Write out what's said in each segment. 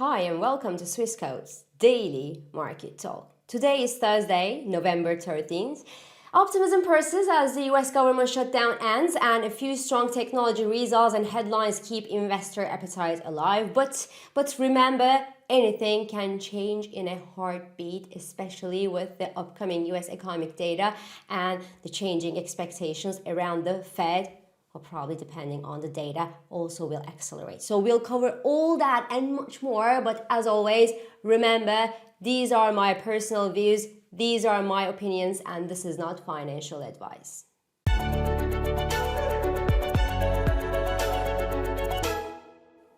Hi and welcome to Swissquote's Daily Market Talk. Today is Thursday, November 13th. Optimism persists as the US government shutdown ends and a few strong technology results and headlines keep investor appetite alive. But remember, anything can change in a heartbeat, especially with the upcoming US economic data and the changing expectations around the Fed, or probably depending on the data, also will accelerate. So we'll cover all that and much more. But as always, remember, these are my personal views, these are my opinions, and this is not financial advice.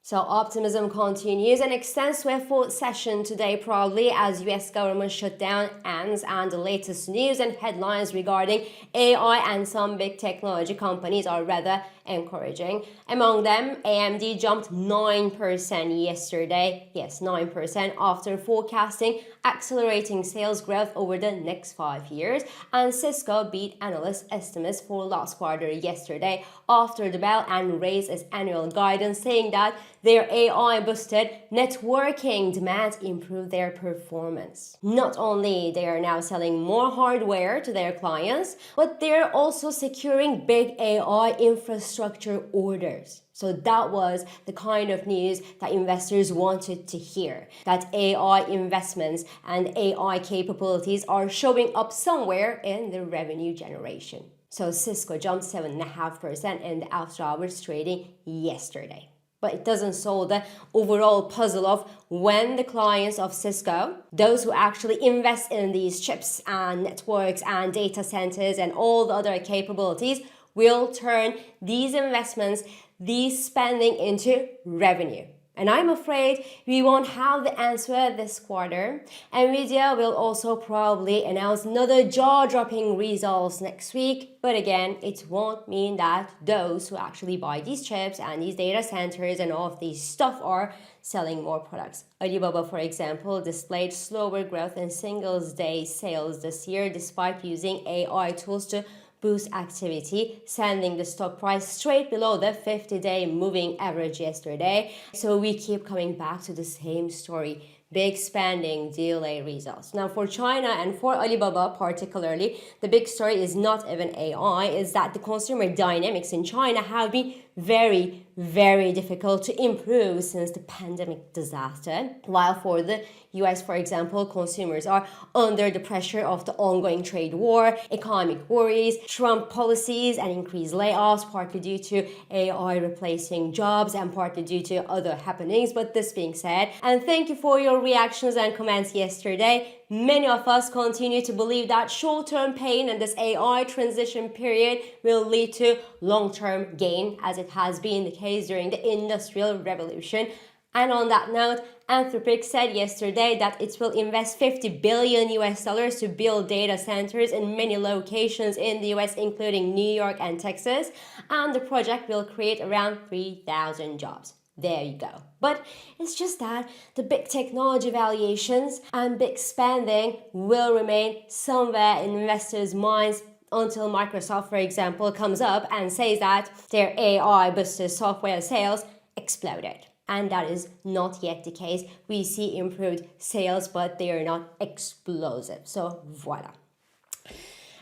So optimism continues and extends to a fourth session today probably as US government shutdown ends and the latest news and headlines regarding AI and some big technology companies are rather encouraging. Among them, AMD jumped 9% yesterday, yes 9%, after forecasting accelerating sales growth over the next 5 years, and Cisco beat analyst estimates for last quarter yesterday after the bell and raised its annual guidance, saying that their AI-boosted networking demand improved their performance. Not only they are now selling more hardware to their clients, but they're also securing big AI infrastructure orders. So that was the kind of news that investors wanted to hear, that AI investments and AI capabilities are showing up somewhere in the revenue generation. So Cisco jumped 7.5% in the after hours trading yesterday. But it doesn't solve the overall puzzle of when the clients of Cisco, those who actually invest in these chips and networks and data centers and all the other capabilities, will turn these investments, these spending into revenue. And I'm afraid we won't have the answer this quarter. Nvidia will also probably announce another jaw-dropping results next week. But again, it won't mean that those who actually buy these chips and these data centers and all of these stuff are selling more products. Alibaba, for example, displayed slower growth in singles day sales this year despite using AI tools to boost activity, sending the stock price straight below the 50-day moving average yesterday. So we keep coming back to the same story. Big spending, delayed results. Now for China and for Alibaba particularly, the big story is not even AI, is that the consumer dynamics in China have been very, very difficult to improve since the pandemic disaster. While for the US, for example, consumers are under the pressure of the ongoing trade war, economic worries, Trump policies, and increased layoffs, partly due to AI replacing jobs and partly due to other happenings. But this being said, and thank you for your reactions and comments yesterday, many of us continue to believe that short-term pain and this AI transition period will lead to long-term gain, as it has been the case during the Industrial Revolution. And on that note, Anthropic said yesterday that it will invest $50 billion to build data centers in many locations in the US, including New York and Texas, and the project will create around 3,000 jobs. There you go. But it's just that the big technology valuations and big spending will remain somewhere in investors' minds until Microsoft, for example, comes up and says that their AI-boosted software sales exploded. And that is not yet the case. We see improved sales, but they are not explosive. So voila.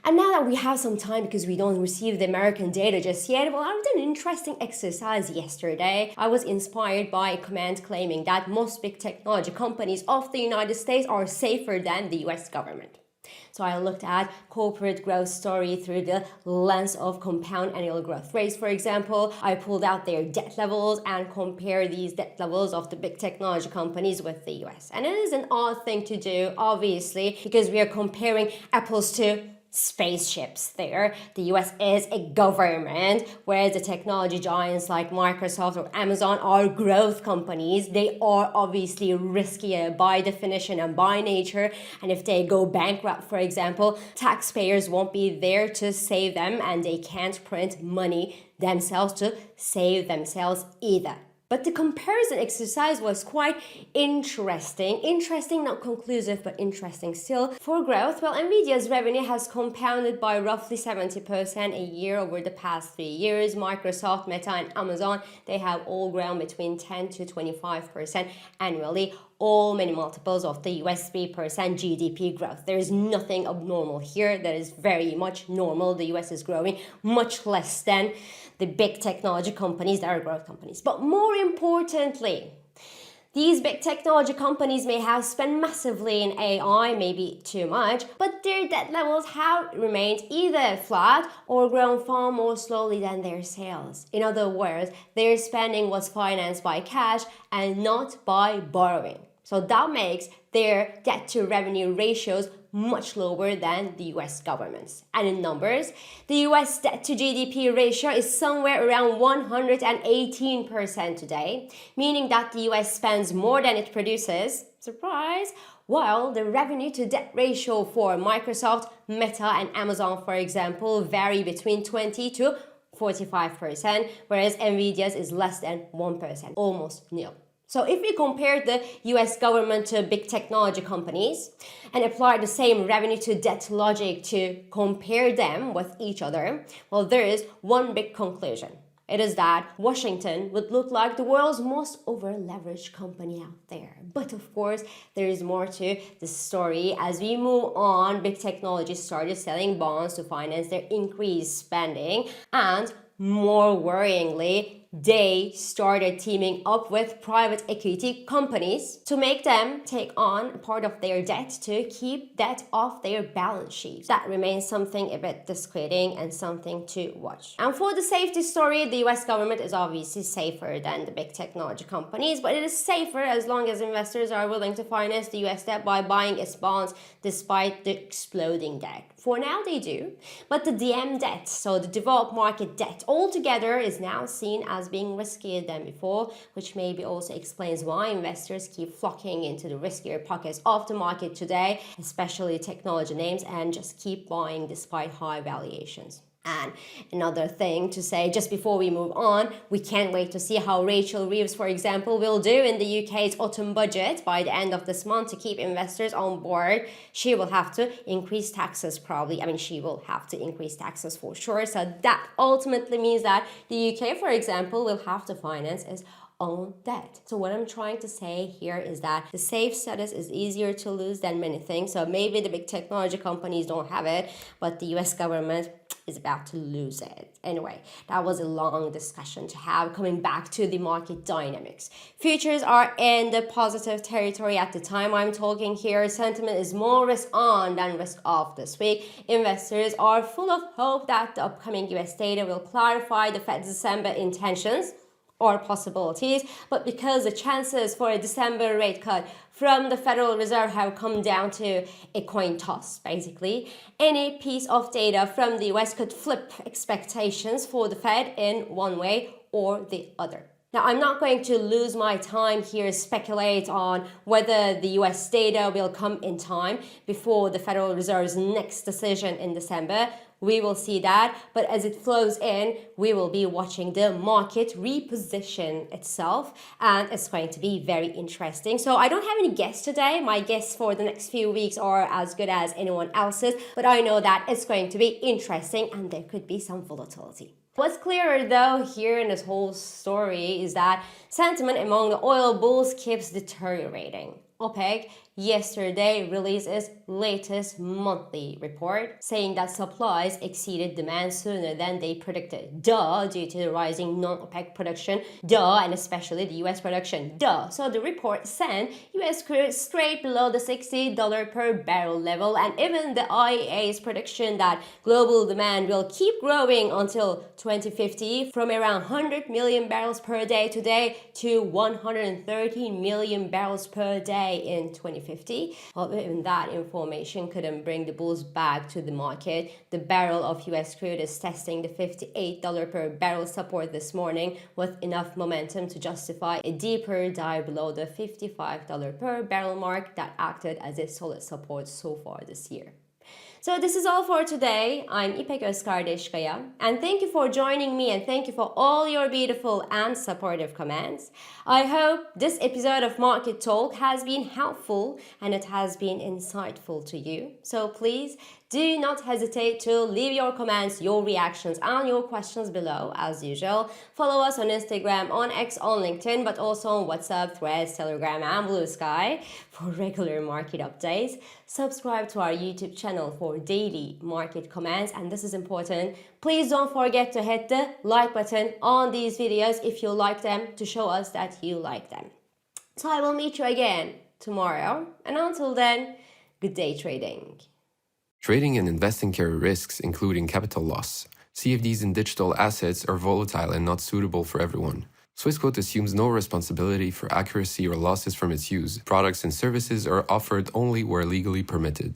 And now that we have some time because we don't receive the American data just yet, well, I did an interesting exercise yesterday. I was inspired by a comment claiming that most big technology companies of the United States are safer than the US government. So I looked at corporate growth story through the lens of compound annual growth rates. For example, I pulled out their debt levels and compared these debt levels of the big technology companies with the US. And it is an odd thing to do, obviously, because we are comparing apples to spaceships there. The US is a government, whereas the technology giants like Microsoft or Amazon are growth companies. They are obviously riskier by definition and by nature. And if they go bankrupt, for example, taxpayers won't be there to save them and they can't print money themselves to save themselves either. But the comparison exercise was quite interesting. Interesting, not conclusive, but interesting still. For growth, well, Nvidia's revenue has compounded by roughly 70% a year over the past 3 years. Microsoft, Meta, and Amazon, they have all grown between 10 to 25% annually, all many multiples of the US 3% GDP growth. There is nothing abnormal here. That is very much normal. The US is growing much less than the big technology companies that are growth companies. But more importantly, these big technology companies may have spent massively in AI, maybe too much, but their debt levels have remained either flat or grown far more slowly than their sales. In other words, their spending was financed by cash and not by borrowing. So that makes their debt to revenue ratios much lower than the US government's. And in numbers, the US debt to GDP ratio is somewhere around 118% today, meaning that the US spends more than it produces, surprise, while the revenue to debt ratio for Microsoft, Meta, and Amazon, for example, vary between 20 to 45%, whereas Nvidia's is less than 1%, almost nil. So if we compare the US government to big technology companies and apply the same revenue to debt logic to compare them with each other, well, there is one big conclusion. It is that Washington would look like the world's most over-leveraged company out there. But of course, there is more to the story. As we move on, big technology started selling bonds to finance their increased spending, and more worryingly, they started teaming up with private equity companies to make them take on part of their debt to keep debt off their balance sheet. That remains something a bit disquieting and something to watch. And for the safety story, the US government is obviously safer than the big technology companies, but it is safer as long as investors are willing to finance the US debt by buying its bonds despite the exploding debt. For now, they do, but the DM debt, so the developed market debt, altogether is now seen as being riskier than before, which maybe also explains why investors keep flocking into the riskier pockets of the market today, especially technology names, and just keep buying despite high valuations. And another thing to say just before we move on, we can't wait to see how Rachel Reeves, for example, will do in the UK's autumn budget by the end of this month to keep investors on board. She will have to increase taxes probably. She will have to increase taxes for sure. So that ultimately means that the UK, for example, will have to finance its own debt. So what I'm trying to say here is that the safe status is easier to lose than many things. So maybe the big technology companies don't have it, but the US government is about to lose it. Anyway, that was a long discussion to have. Coming back to the market dynamics. Futures are in the positive territory at the time I'm talking here. Sentiment is more risk on than risk off this week. Investors are full of hope that the upcoming US data will clarify the Fed's December intentions or possibilities, but because the chances for a December rate cut from the Federal Reserve have come down to a coin toss, basically, any piece of data from the US could flip expectations for the Fed in one way or the other. Now, I'm not going to lose my time here speculate on whether the US data will come in time before the Federal Reserve's next decision in December. We will see that, but as it flows in, we will be watching the market reposition itself, and it's going to be very interesting. So I don't have any guests today. My guests for the next few weeks are as good as anyone else's, but I know that it's going to be interesting and there could be some volatility. What's clearer though here in this whole story is that sentiment among the oil bulls keeps deteriorating. OPEC yesterday released its latest monthly report saying that supplies exceeded demand sooner than they predicted. Due to the rising non-OPEC production. And especially the US production. So the report sent US crude straight below the $60 per barrel level, and even the IEA's prediction that global demand will keep growing until 2050 from around 100 million barrels per day today to 113 million barrels per day in 2050. Well, even that information couldn't bring the bulls back to the market. The barrel of US crude is testing the $58 per barrel support this morning with enough momentum to justify a deeper dive below the $55 per barrel mark that acted as a solid support so far this year. So this is all for today. I'm İpek Özkardeşkaya, and thank you for joining me, and thank you for all your beautiful and supportive comments. I hope this episode of Market Talk has been helpful and it has been insightful to you. So please do not hesitate to leave your comments, your reactions, and your questions below as usual. Follow us on Instagram, on X, on LinkedIn, but also on WhatsApp, Threads, Telegram, and Blue Sky for regular market updates. Subscribe to our YouTube channel for daily market comments, and this is important. Please don't forget to hit the like button on these videos if you like them, to show us that you like them. So I will meet you again tomorrow, and until then, good day trading. Trading and investing carry risks, including capital loss. CFDs in digital assets are volatile and not suitable for everyone. Swissquote assumes no responsibility for accuracy or losses from its use. Products and services are offered only where legally permitted.